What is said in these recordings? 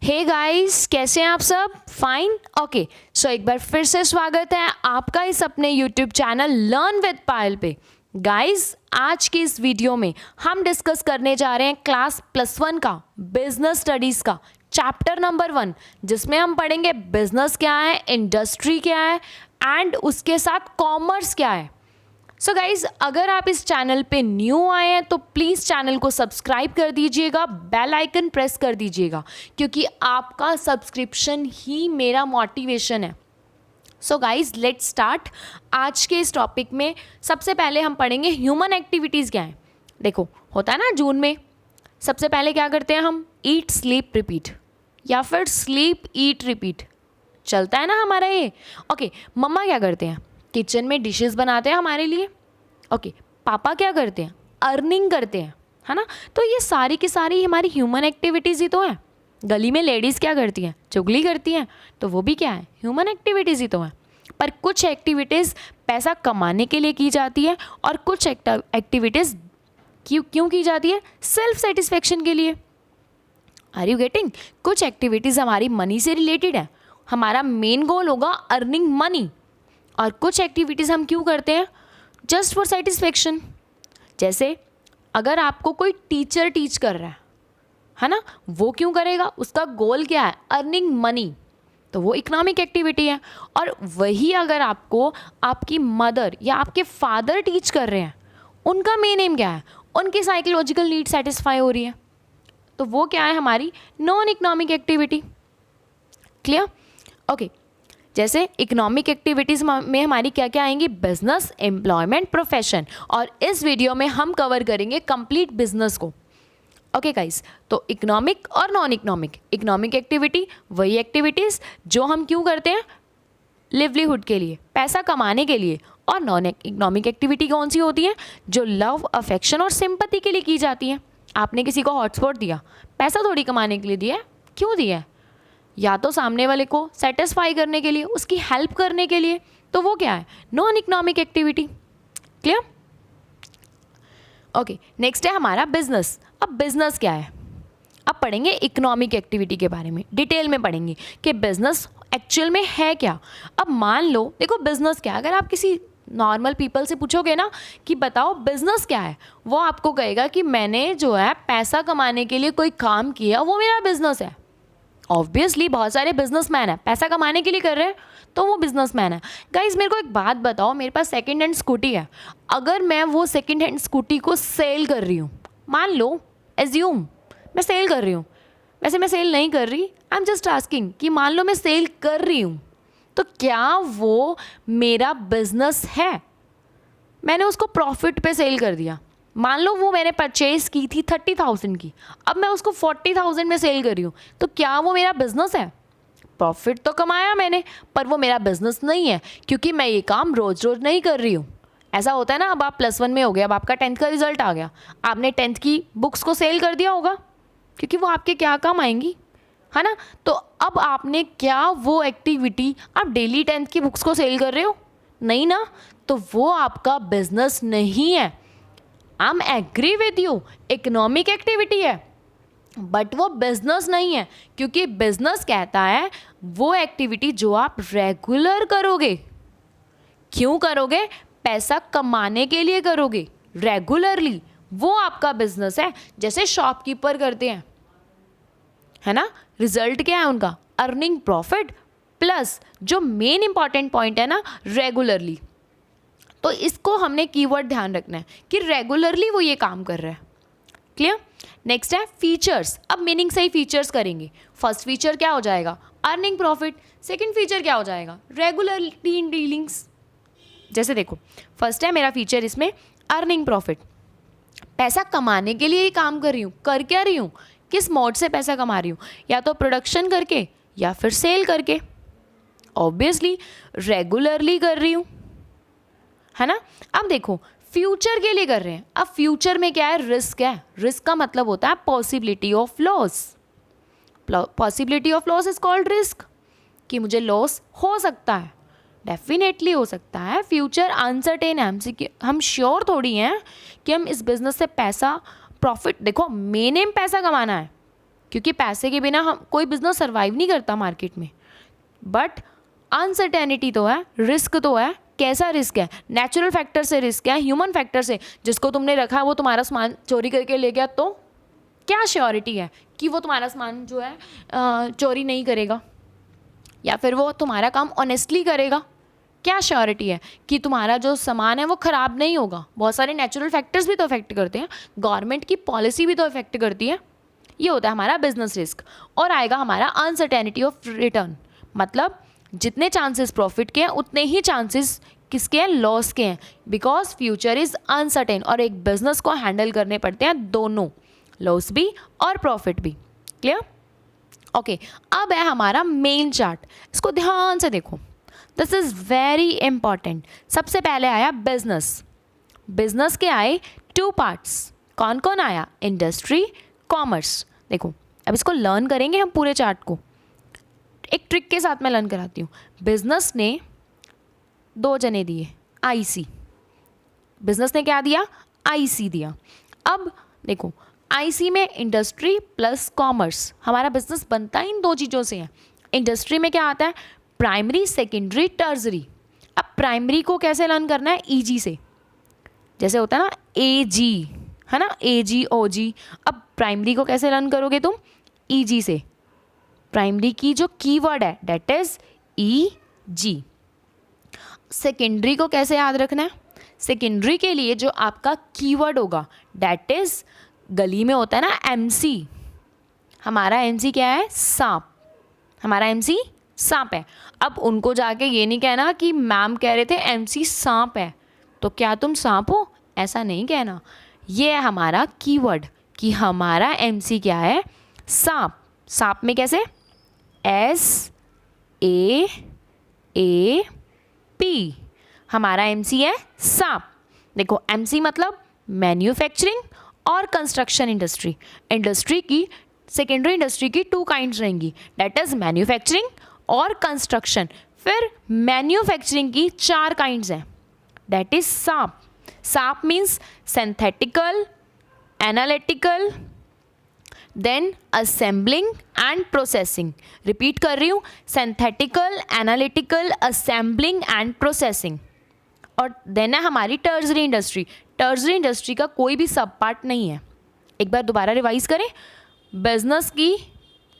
Hey guys, कैसे हैं आप सब? Fine, okay. सो एक बार फिर से स्वागत है आपका इस अपने यूट्यूब चैनल लर्न विद पायल पे। गाइस, आज की इस वीडियो में हम डिस्कस करने जा रहे हैं क्लास +1 का बिजनेस स्टडीज़ का चैप्टर नंबर 1, जिसमें हम पढ़ेंगे बिजनेस क्या है, इंडस्ट्री क्या है एंड उसके साथ कॉमर्स क्या है। सो गाइज़, अगर आप इस चैनल पे न्यू आए हैं तो प्लीज़ चैनल को सब्सक्राइब कर दीजिएगा, बेल आइकन प्रेस कर दीजिएगा, क्योंकि आपका सब्सक्रिप्शन ही मेरा मोटिवेशन है। So guys, let's start. आज के इस टॉपिक में सबसे पहले हम पढ़ेंगे ह्यूमन एक्टिविटीज़ क्या है। देखो, होता है ना जून में सबसे पहले क्या करते हैं हम? ईट स्लीप रिपीट, या फिर स्लीप ईट रिपीट चलता है ना हमारा ये। ओके, मम्मा क्या करते हैं? किचन में डिशेस बनाते हैं हमारे लिए। ओके, पापा क्या करते हैं? अर्निंग करते हैं, है ना। तो ये सारी की सारी हमारी ह्यूमन एक्टिविटीज़ ही तो हैं। गली में लेडीज़ क्या करती हैं? चुगली करती हैं, तो वो भी क्या है? ह्यूमन एक्टिविटीज़ ही तो हैं। पर कुछ एक्टिविटीज़ पैसा कमाने के लिए की जाती है और कुछ एक्टिविटीज़ क्यों की जाती है? सेल्फ सेटिस्फेक्शन के लिए। Are you getting? कुछ एक्टिविटीज़ हमारी मनी से रिलेटेड है, हमारा मेन गोल होगा अर्निंग मनी। और कुछ एक्टिविटीज़ हम क्यों करते हैं? Just for satisfaction. जैसे अगर आपको कोई टीचर टीच कर रहा है ना, वो क्यों करेगा? उसका गोल क्या है? अर्निंग मनी, तो वो इकोनॉमिक एक्टिविटी है। और वही अगर आपको आपकी मदर या आपके फादर टीच कर रहे हैं, उनका मेन एम क्या है? उनकी साइकोलॉजिकल नीड सेटिस्फाई हो रही है, तो वो क्या है? हमारी non economic activity. Clear? Okay, जैसे इकोनॉमिक एक्टिविटीज़ में हमारी क्या क्या आएंगी? Business, employment, profession. और इस वीडियो में हम कवर करेंगे कंप्लीट बिजनेस को। ओके गाइस, तो इकोनॉमिक और नॉन इकोनॉमिक। इकोनॉमिक एक्टिविटी वही एक्टिविटीज़ जो हम क्यों करते हैं? लिवलीहुड के लिए, पैसा कमाने के लिए। और नॉन इकोनॉमिक एक्टिविटी कौन सी होती है? जो लव, अफेक्शन और सिंपैथी के लिए की जाती है। आपने किसी को हॉटस्पॉट दिया, पैसा थोड़ी कमाने के लिए दिया है। क्यों दिया है? या तो सामने वाले को सेटिस्फाई करने के लिए, उसकी हेल्प करने के लिए। तो वो क्या है? Non economic activity. Clear? Okay, next है हमारा बिजनेस। अब बिजनेस क्या है? अब पढ़ेंगे इकोनॉमिक एक्टिविटी के बारे में, डिटेल में पढ़ेंगे कि बिजनेस एक्चुअल में है क्या। अब मान लो, देखो बिजनेस क्या है, अगर आप किसी नॉर्मल पीपल से पूछोगे ना कि बताओ बिजनेस क्या है, वो आपको कहेगा कि मैंने जो है पैसा कमाने के लिए कोई काम किया, वो मेरा बिजनेस है। ऑब्वियसली बहुत सारे बिजनेसमैन हैं, पैसा कमाने के लिए कर रहे हैं, तो वो बिजनेसमैन है। गाइज, मेरे को एक बात बताओ, मेरे पास सेकंड हैंड स्कूटी है, अगर मैं वो सेकंड हैंड स्कूटी को सेल कर रही हूँ, मान लो, एज्यूम मैं सेल कर रही हूँ, वैसे मैं सेल नहीं कर रही, आई एम जस्ट आस्किंग कि मान लो मैं सेल कर रही हूँ, तो क्या वो मेरा बिजनेस है? मैंने उसको प्रॉफिट पे सेल कर दिया। मान लो वो मैंने परचेज़ की थी 30,000 की, अब मैं उसको 40,000 में सेल कर रही हूँ, तो क्या वो मेरा बिजनेस है? प्रॉफिट तो कमाया मैंने, पर वो मेरा बिजनेस नहीं है, क्योंकि मैं ये काम रोज़ रोज़ नहीं कर रही हूँ। ऐसा होता है ना, अब आप +1 में हो गए, अब आपका 10th का रिजल्ट आ गया, आपने 10th की बुक्स को सेल कर दिया होगा, क्योंकि वो आपके क्या काम आएंगी, है ना। तो अब आपने क्या वो एक्टिविटी, आप डेली 10th की बुक्स को सेल कर रहे हो? नहीं ना, तो वो आपका बिजनेस नहीं है। I am agree with you, economic activity है, बट वो बिजनेस नहीं है, क्योंकि बिजनेस कहता है वो एक्टिविटी जो आप रेगुलर करोगे। क्यों करोगे? पैसा कमाने के लिए करोगे रेगुलरली, वो आपका बिजनेस है। जैसे शॉपकीपर करते हैं, है ना, रिजल्ट क्या है उनका? अर्निंग प्रॉफिट प्लस जो मेन इंपॉर्टेंट पॉइंट है ना, रेगुलरली। तो इसको हमने कीवर्ड ध्यान रखना है कि रेगुलरली वो ये काम कर रहा है। क्लियर? नेक्स्ट है फीचर्स। अब मीनिंग से ही फीचर्स करेंगे। फर्स्ट फीचर क्या हो जाएगा? Earning profit. सेकंड फीचर क्या हो जाएगा? रेगुलरिटी इन डीलिंग्स। जैसे देखो, फर्स्ट है मेरा फीचर इसमें अर्निंग प्रॉफिट, पैसा कमाने के लिए ही काम कर रही हूँ। कर क्या रही हूँ? किस मोड से पैसा कमा रही हूँ? या तो प्रोडक्शन करके या फिर सेल करके। ऑब्वियसली रेगुलरली कर रही हूँ, है ना। अब देखो, फ्यूचर के लिए कर रहे हैं। अब फ्यूचर में क्या है? रिस्क है। रिस्क का मतलब होता है possibility of loss. Possibility of loss is called risk, कि मुझे लॉस हो सकता है, डेफिनेटली हो सकता है। फ्यूचर अनसर्टेन है, हम श्योर थोड़ी हैं कि हम इस बिजनेस से पैसा प्रॉफिट, देखो मेन एम पैसा कमाना है, क्योंकि पैसे के बिना हम कोई बिजनेस सर्वाइव नहीं करता मार्केट में। बट अनसर्टेनिटी तो है, रिस्क तो है। कैसा रिस्क है? नेचुरल फैक्टर से रिस्क है, ह्यूमन फैक्टर से। जिसको तुमने रखा है वो तुम्हारा सामान चोरी करके ले गया तो क्या श्योरिटी है कि वो तुम्हारा सामान जो है चोरी नहीं करेगा, या फिर वो तुम्हारा काम ऑनेस्टली करेगा? क्या श्योरिटी है कि तुम्हारा जो सामान है वो ख़राब नहीं होगा? बहुत सारे नेचुरल फैक्टर्स भी तो इफेक्ट करते हैं, गवर्नमेंट की पॉलिसी भी तो इफेक्ट करती है। ये होता है हमारा बिजनेस रिस्क। और आएगा हमारा अनसर्टेनिटी ऑफ रिटर्न, मतलब जितने चांसेस प्रॉफिट के हैं उतने ही चांसेस किसके हैं? लॉस के हैं, बिकॉज फ्यूचर इज़ अनसर्टेन। और एक बिजनेस को हैंडल करने पड़ते हैं दोनों, लॉस भी और प्रॉफिट भी। क्लियर? ओके, अब है हमारा मेन चार्ट। इसको ध्यान से देखो, दिस इज़ वेरी इंपॉर्टेंट। सबसे पहले आया बिजनेस। बिजनेस के आए 2 पार्ट्स। कौन कौन आया? Industry, commerce. देखो अब इसको लर्न करेंगे हम पूरे चार्ट को, एक ट्रिक के साथ मैं लर्न कराती हूँ। बिजनेस ने 2 जने दिए, आईसी। बिजनेस ने क्या दिया? आईसी दिया। अब देखो आईसी में इंडस्ट्री प्लस कॉमर्स, हमारा बिजनेस बनता इन 2 चीज़ों से है। इंडस्ट्री में क्या आता है? Primary, secondary, टर्जरी। अब प्राइमरी को कैसे लर्न करना है? ईजी से, जैसे होता है ना एजी, है ना, एजी ओजी। अब प्राइमरी को कैसे लर्न करोगे तुम? ईजी से। प्राइमरी की जो कीवर्ड है that is E G. Secondary को कैसे याद रखना है? सेकेंडरी के लिए जो आपका कीवर्ड होगा दैट इज, गली में होता है ना एमसी, हमारा एमसी क्या है? सांप। हमारा एमसी सांप है। अब उनको जाके ये नहीं कहना कि मैम कह रहे थे एमसी सांप है तो क्या तुम सांप हो, ऐसा नहीं कहना। ये है हमारा कीवर्ड कि हमारा एमसी क्या है? सांप। सांप में कैसे? SAAP, हमारा एमसी है सांप। देखो एमसी मतलब मैन्युफैक्चरिंग और कंस्ट्रक्शन इंडस्ट्री। इंडस्ट्री की, सेकेंडरी इंडस्ट्री की 2 काइंड्स रहेंगी, दैट इज मैन्युफैक्चरिंग और कंस्ट्रक्शन। फिर मैन्युफैक्चरिंग की 4 काइंड्स हैं, दैट इज सांप। सांप means synthetical, analytical, then assembling and processing. Repeat कर रही हूँ, synthetical, analytical, assembling and processing. और देन है हमारी टर्जरी इंडस्ट्री। टर्जरी इंडस्ट्री का कोई भी सब पार्ट नहीं है। एक बार दोबारा रिवाइज करें, बिजनेस की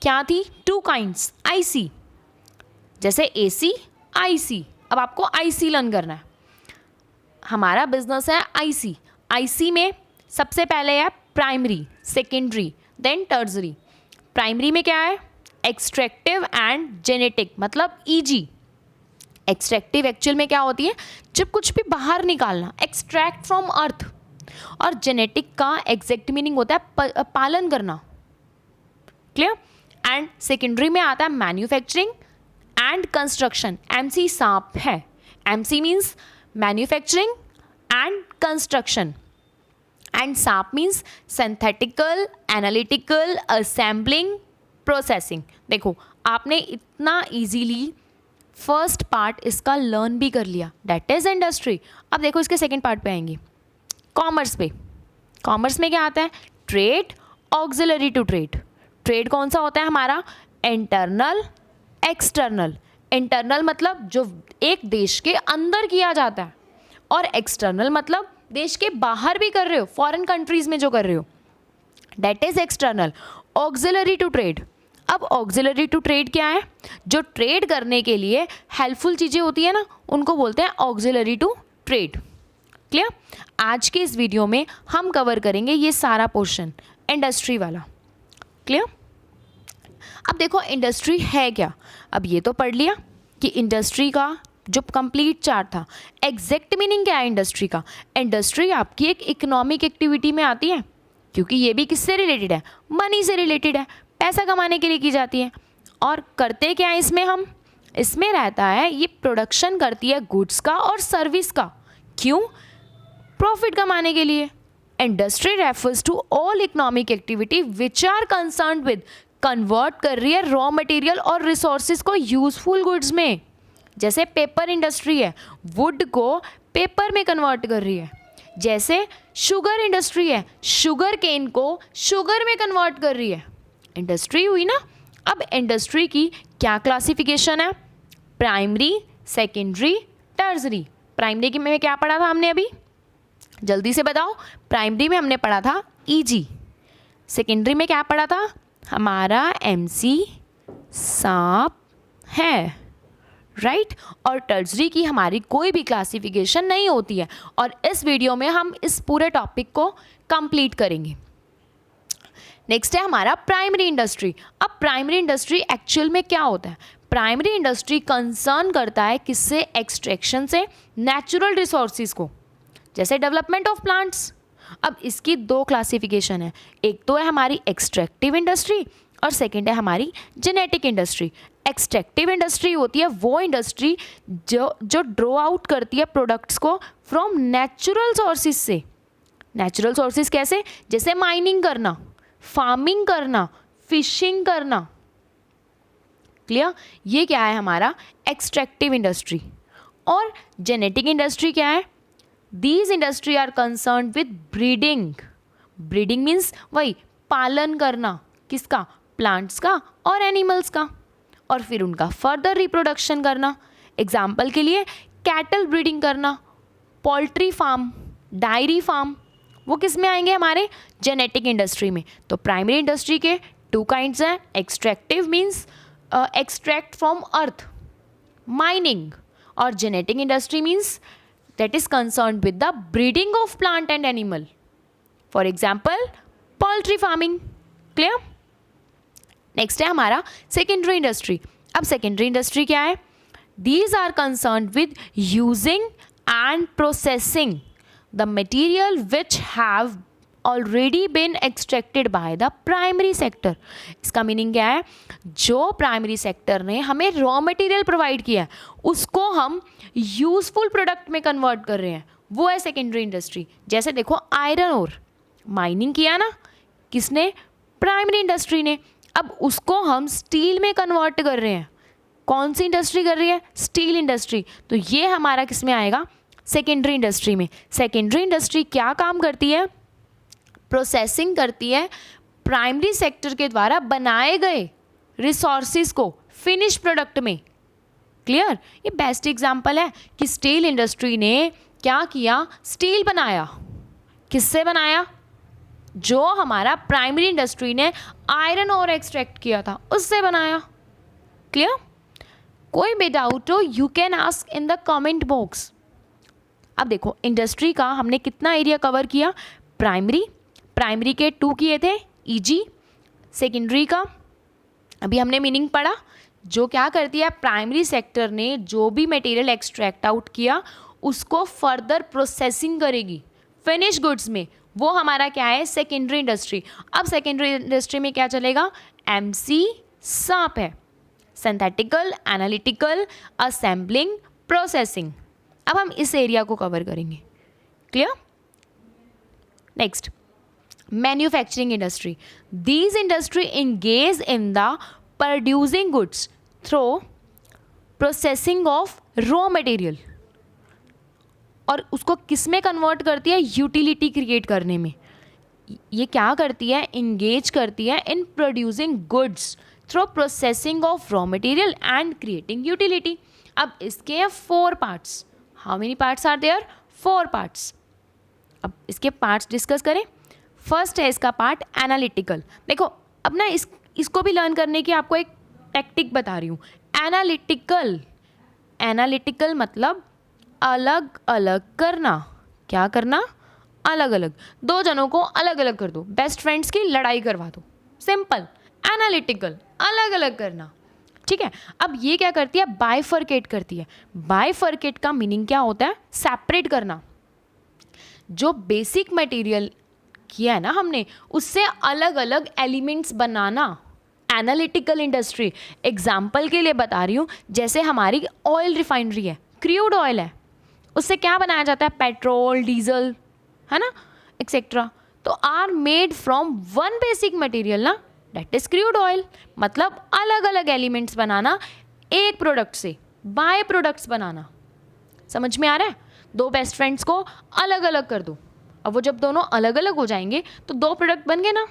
क्या थी? 2 काइंड्स, आईसी, जैसे एसी, आईसी। अब आपको आईसी लर्न करना है। हमारा बिजनेस है आईसी। आईसी में सबसे पहले है primary, secondary, then tertiary. Primary में क्या है? एक्सट्रैक्टिव एंड जेनेटिक, मतलब ईजी। एक्सट्रैक्टिव एक्चुअल में क्या होती है? जब कुछ भी बाहर निकालना, एक्सट्रैक्ट फ्रॉम अर्थ। और जेनेटिक का एग्जैक्ट मीनिंग होता है पालन करना। क्लियर? एंड सेकेंडरी में आता है मैन्युफैक्चरिंग एंड कंस्ट्रक्शन। एमसी सांप है। MC means manufacturing and construction, and सांप means synthetical, analytical, assembling, processing. देखो आपने इतना इजीली फर्स्ट पार्ट इसका लर्न भी कर लिया, दैट इज इंडस्ट्री। अब देखो इसके सेकेंड पार्ट पे आएंगे, कॉमर्स पे। कॉमर्स में क्या आता है? Trade, auxiliary to trade. Trade कौन सा होता है हमारा? Internal, external. इंटरनल मतलब जो एक देश के अंदर किया जाता है, और एक्सटर्नल मतलब देश के बाहर भी कर रहे हो, फॉरेन कंट्रीज में जो कर रहे हो, that is external. Auxiliary to trade. अब ऑक्सिलरी टू ट्रेड क्या है? जो ट्रेड करने के लिए हेल्पफुल चीज़ें होती है ना, उनको बोलते हैं ऑक्सिलरी टू ट्रेड। क्लियर? आज के इस वीडियो में हम कवर करेंगे ये सारा पोर्शन इंडस्ट्री वाला। क्लियर? अब देखो इंडस्ट्री है क्या। अब ये तो पढ़ लिया कि इंडस्ट्री का जो कंप्लीट चार्ट था, एग्जैक्ट मीनिंग क्या है इंडस्ट्री का? इंडस्ट्री आपकी एक इकोनॉमिक एक्टिविटी में आती है, क्योंकि ये भी किससे रिलेटेड है? मनी से रिलेटेड है, पैसा कमाने के लिए की जाती है। और करते क्या है इसमें हम? इसमें रहता है, ये प्रोडक्शन करती है गुड्स का और सर्विस का। क्यों? प्रॉफिट कमाने के लिए। Industry refers to all economic activity which are concerned with, convert कर रही है रॉ मटेरियल और रिसोर्सेज को यूजफुल गुड्स में। जैसे पेपर इंडस्ट्री है, वुड को पेपर में कन्वर्ट कर रही है। जैसे शुगर इंडस्ट्री है, शुगर केन को शुगर में कन्वर्ट कर रही है। इंडस्ट्री हुई ना। अब इंडस्ट्री की क्या क्लासिफिकेशन है? Primary, secondary, tertiary. प्राइमरी में क्या पढ़ा था हमने अभी? जल्दी से बताओ। प्राइमरी में हमने पढ़ा था ईजी। सेकेंडरी में क्या पढ़ा था? हमारा एमसी, सांप है, राइट। और टर्सरी की हमारी कोई भी क्लासिफिकेशन नहीं होती है। और इस वीडियो में हम इस पूरे टॉपिक को कंप्लीट करेंगे। नेक्स्ट है हमारा प्राइमरी इंडस्ट्री। अब प्राइमरी इंडस्ट्री एक्चुअल में क्या होता है? प्राइमरी इंडस्ट्री कंसर्न करता है किससे? एक्सट्रैक्शन से नेचुरल रिसोर्सेज को, जैसे डेवलपमेंट ऑफ प्लांट्स। अब इसकी दो क्लासिफिकेशन है, एक तो है हमारी एक्सट्रैक्टिव इंडस्ट्री और सेकंड है हमारी जेनेटिक इंडस्ट्री। एक्सट्रैक्टिव इंडस्ट्री होती है वो इंडस्ट्री जो ड्रॉ आउट करती है प्रोडक्ट्स को फ्रॉम नेचुरल सोर्सेज से। नेचुरल सोर्सेज कैसे? जैसे माइनिंग करना, फार्मिंग करना, फिशिंग करना। क्लियर? ये क्या है हमारा एक्सट्रैक्टिव इंडस्ट्री। और जेनेटिक इंडस्ट्री क्या है? These industry are concern with breeding. Breeding means वही पालन करना, किसका? प्लांट्स का और एनिमल्स का, और फिर उनका फर्दर रिप्रोडक्शन करना। एग्जाम्पल के लिए कैटल ब्रीडिंग करना, पोल्ट्री फार्म, डायरी फार्म, वो किस में आएंगे? हमारे जेनेटिक इंडस्ट्री में। तो प्राइमरी इंडस्ट्री के टू काइंड्स हैं। Extractive means extract from earth, mining, और genetic industry means that is concerned with the breeding of plant and animal. For example, poultry farming. Clear? Next है हमारा secondary industry. अब secondary industry क्या है? These are concerned with using and processing the material which have already been extracted by the primary sector. इसका meaning क्या है? जो primary sector ने हमें रॉ मटेरियल प्रोवाइड किया है उसको हम यूजफुल प्रोडक्ट में कन्वर्ट कर रहे हैं, वो है सेकेंडरी इंडस्ट्री। जैसे देखो आयरन और माइनिंग किया ना किसने? प्राइमरी इंडस्ट्री ने। अब उसको हम स्टील में कन्वर्ट कर रहे हैं। कौन सी इंडस्ट्री कर रही है? Steel industry. तो ये हमारा किस में आएगा? सेकेंडरी इंडस्ट्री में। सेकेंडरी इंडस्ट्री क्या काम करती है? प्रोसेसिंग करती है प्राइमरी सेक्टर के द्वारा बनाए गए रिसोर्सेज को फिनिश प्रोडक्ट में। क्लियर? ये बेस्ट एग्जांपल है कि स्टील इंडस्ट्री ने क्या किया? स्टील बनाया। किससे बनाया? जो हमारा प्राइमरी इंडस्ट्री ने आयरन और एक्सट्रैक्ट किया था उससे बनाया। क्लियर? कोई भी डाउट हो you can ask in the comment box. अब देखो इंडस्ट्री का हमने कितना एरिया कवर किया? प्राइमरी के 2 किए थे, ईजी। सेकेंडरी का अभी हमने मीनिंग पढ़ा, जो क्या करती है? प्राइमरी सेक्टर ने जो भी मटेरियल एक्सट्रैक्ट आउट किया उसको फर्दर प्रोसेसिंग करेगी फिनिश गुड्स में, वो हमारा क्या है? Secondary industry. अब सेकेंडरी इंडस्ट्री में क्या चलेगा? एमसी, सांप है, सिंथेटिकल, एनालिटिकल, असेंबलिंग, प्रोसेसिंग। अब हम इस एरिया को कवर करेंगे। Clear? Next, manufacturing industry. These industry engage in the producing goods through processing of raw material, और उसको किस में कन्वर्ट करती है? यूटिलिटी क्रिएट करने में। ये क्या करती है? इंगेज करती है in producing goods through processing of raw material and creating utility. अब इसके हैं 4 parts. How many parts are there? 4 parts. अब इसके पार्ट्स डिस्कस करें। फर्स्ट है इसका पार्ट एनालिटिकल। देखो अब ना इसको भी लर्न करने की आपको एक टेक्निक बता रही हूँ। एनालिटिकल मतलब अलग अलग करना। क्या करना? अलग अलग। 2 जनों को अलग अलग कर दो, बेस्ट फ्रेंड्स की लड़ाई करवा दो, सिंपल। एनालिटिकल अलग अलग करना। ठीक है? अब ये क्या करती है? बाइफर्केट करती है। बाइफर्केट का मीनिंग क्या होता है? सेपरेट करना। जो बेसिक मटेरियल किया है ना हमने उससे अलग अलग एलिमेंट्स बनाना। Analytical industry. एग्जाम्पल के लिए बता रही हूँ, जैसे हमारी ऑयल रिफाइनरी है, क्रूड ऑयल है, उससे क्या बनाया जाता है? पेट्रोल, डीजल, है ना, एक्सेट्रा। तो are made from one basic material ना, दैट इज क्रूड ऑयल। मतलब अलग अलग एलिमेंट्स बनाना एक प्रोडक्ट से, बाय प्रोडक्ट्स बनाना। समझ में आ रहा है? 2 बेस्ट फ्रेंड्स को अलग अलग कर दो, अब वो जब दोनों अलग अलग हो जाएंगे तो 2 प्रोडक्ट बन गए ना।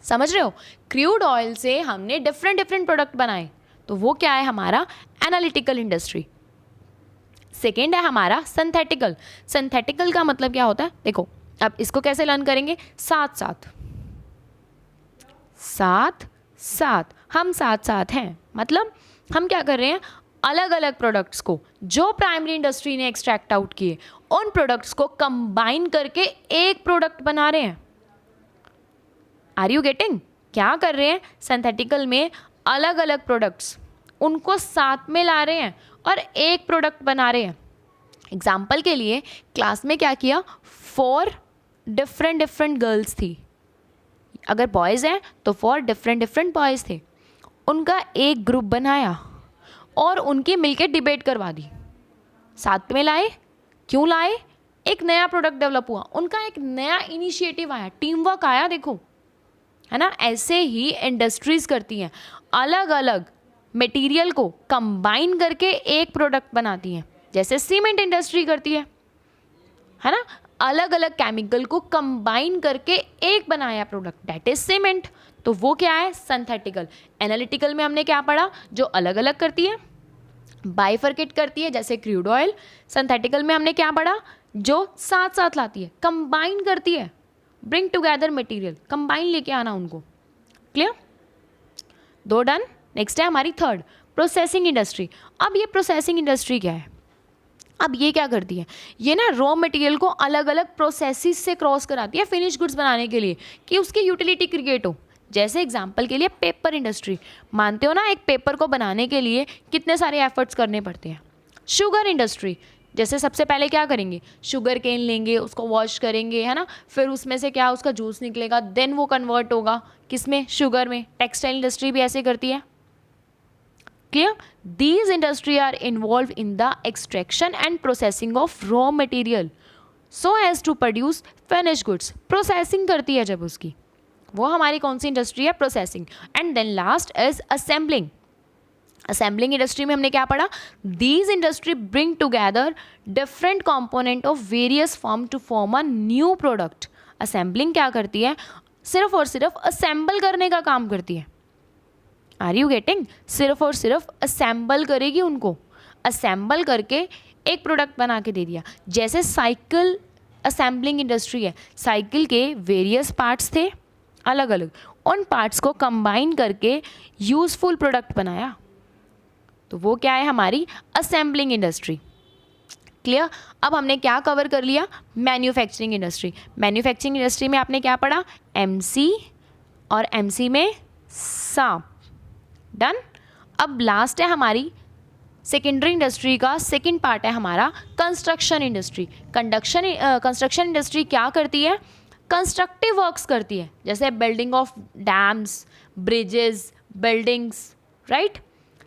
समझ रहे हो? क्रूड ऑयल से हमने डिफरेंट प्रोडक्ट बनाए, तो वो क्या है हमारा एनालिटिकल इंडस्ट्री। सेकेंड है हमारा सिंथेटिकल। सिंथेटिकल का मतलब क्या होता है, देखो अब इसको कैसे लर्न करेंगे, साथ साथ हम साथ साथ हैं, मतलब हम क्या कर रहे हैं, अलग अलग प्रोडक्ट्स को जो प्राइमरी इंडस्ट्री ने एक्सट्रैक्ट आउट किए उन प्रोडक्ट्स को कंबाइन करके एक प्रोडक्ट बना रहे हैं। Are you getting? क्या कर रहे हैं, सिंथेटिकल में अलग अलग प्रोडक्ट्स उनको साथ में ला रहे हैं और एक प्रोडक्ट बना रहे हैं। एग्जाम्पल के लिए क्लास में क्या किया, 4 डिफरेंट गर्ल्स थी, अगर बॉयज़ हैं तो 4 डिफरेंट बॉयज़ थे, उनका एक ग्रुप बनाया और उनकी मिलके डिबेट करवा दी, साथ में लाए। क्यों लाए, एक नया प्रोडक्ट डेवलप हुआ, उनका एक नया इनिशिएटिव आया, टीम वर्क आया, देखो है ना। ऐसे ही इंडस्ट्रीज करती हैं, अलग अलग मटेरियल को कंबाइन करके एक प्रोडक्ट बनाती हैं, जैसे सीमेंट इंडस्ट्री करती है ना, अलग अलग केमिकल को कंबाइन करके एक बनाया प्रोडक्ट, दैट इज सीमेंट। तो वो क्या है, सिंथेटिकल। एनालिटिकल में हमने क्या पढ़ा, जो अलग अलग करती है, बाइफरकेट करती है, जैसे क्रूड ऑयल। सिंथेटिकल में हमने क्या पढ़ा, जो साथ साथ लाती है, कंबाइन करती है, ब्रिंग टुगेदर मटेरियल, कंबाइन लेके आना उनको। क्लियर? 2 डन। नेक्स्ट है हमारी थर्ड, प्रोसेसिंग इंडस्ट्री। अब ये प्रोसेसिंग इंडस्ट्री क्या है, अब ये क्या करती है, ये ना रॉ मटेरियल को अलग अलग प्रोसेसिस से क्रॉस कराती है फिनिश गुड्स बनाने के लिए, कि उसकी यूटिलिटी क्रिएट हो। जैसे एग्जांपल के लिए पेपर इंडस्ट्री, मानते हो ना एक पेपर को बनाने के लिए कितने सारे एफर्ट्स करने पड़ते हैं। शुगर इंडस्ट्री, जैसे सबसे पहले क्या करेंगे, शुगर केन लेंगे, उसको वॉश करेंगे, है ना, फिर उसमें से क्या उसका जूस निकलेगा, देन वो कन्वर्ट होगा किसमें, शुगर में। टेक्सटाइल इंडस्ट्री भी ऐसे करती है। Clear? These industry are involved in the extraction and processing of raw material so as to produce finished goods. Processing करती है जब उसकी, वो हमारी कौन सी इंडस्ट्री है, processing. And then last is assembling. Assembling industry में हमने क्या पढ़ा, these industry bring together different component of various form to form a new product. Assembling क्या करती है, सिर्फ और सिर्फ असेंबल करने का काम करती है। Are you getting? सिर्फ और सिर्फ असेंबल करेगी उनको, असेंबल करके एक प्रोडक्ट बना के दे दिया। जैसे साइकिल असेंबलिंग इंडस्ट्री है, साइकिल के वेरियस पार्ट्स थे अलग अलग, उन पार्ट्स को कंबाइन करके यूजफुल प्रोडक्ट बनाया, तो वो क्या है हमारी असेंबलिंग इंडस्ट्री। क्लियर? अब हमने क्या कवर कर लिया, मैन्युफैक्चरिंग इंडस्ट्री। मैन्युफैक्चरिंग इंडस्ट्री में आपने क्या पढ़ा, एमसी और एमसी में सांप। डन। अब लास्ट है हमारी सेकेंडरी इंडस्ट्री का सेकंड पार्ट है हमारा कंस्ट्रक्शन इंडस्ट्री। कंस्ट्रक्शन इंडस्ट्री क्या करती है, कंस्ट्रक्टिव वर्क्स करती है, जैसे building of dams, bridges, buildings, right.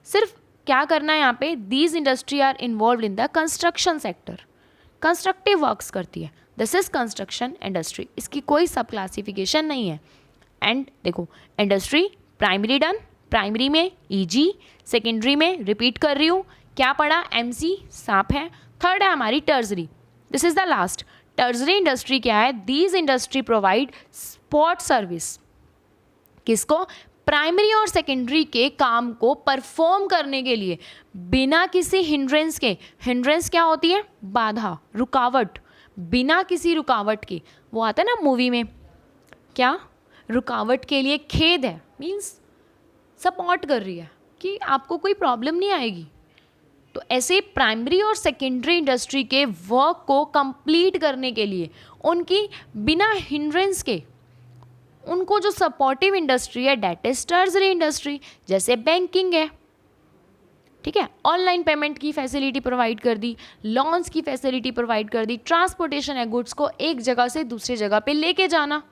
सिर्फ क्या करना है यहाँ पे, these industry are involve in the construction sector, constructive works करती है, दिस इज कंस्ट्रक्शन इंडस्ट्री। इसकी कोई सब क्लासिफिकेशन नहीं है। एंड देखो इंडस्ट्री प्राइमरी डन, प्राइमरी में ईजी, सेकेंडरी में रिपीट कर रही हूँ क्या पढ़ा, एमसी सांप है। थर्ड है हमारी टर्जरी, this is the last. टर्जरी industry क्या है, these industry provide support service, किसको, प्राइमरी और सेकेंडरी के काम को परफॉर्म करने के लिए बिना किसी हिंड्रेंस के। हिंड्रेंस क्या होती है, बाधा, रुकावट, बिना किसी रुकावट के। वो आता है ना मूवी में, क्या रुकावट के लिए खेद है, मीन्स सपोर्ट कर रही है कि आपको कोई प्रॉब्लम नहीं आएगी। तो ऐसे प्राइमरी और सेकेंडरी इंडस्ट्री के वर्क को कंप्लीट करने के लिए उनकी बिना हिंड्रेंस के उनको जो सपोर्टिव इंडस्ट्री है डेट इज टर्जरी इंडस्ट्री। जैसे बैंकिंग है, ठीक है, ऑनलाइन पेमेंट की फैसिलिटी प्रोवाइड कर दी, लोन्स की फैसिलिटी प्रोवाइड कर दी, ट्रांसपोर्टेशन है गुड्स को एक जगह से दूसरी जगह पे लेके जाना,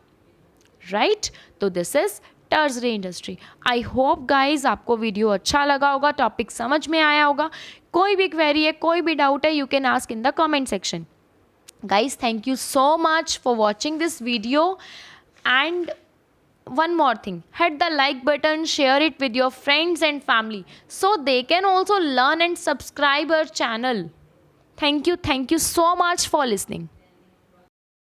राइट। तो this is टर्जरी industry. I hope guys आपको वीडियो अच्छा लगा होगा, टॉपिक समझ में आया होगा। कोई भी क्वेरी है, कोई भी डाउट है, you can ask in the comment section. Guys thank you so much for watching this video, and one more thing, hit the like button, share it with your friends and family so they can also learn and subscribe our channel. Thank you so much for listening.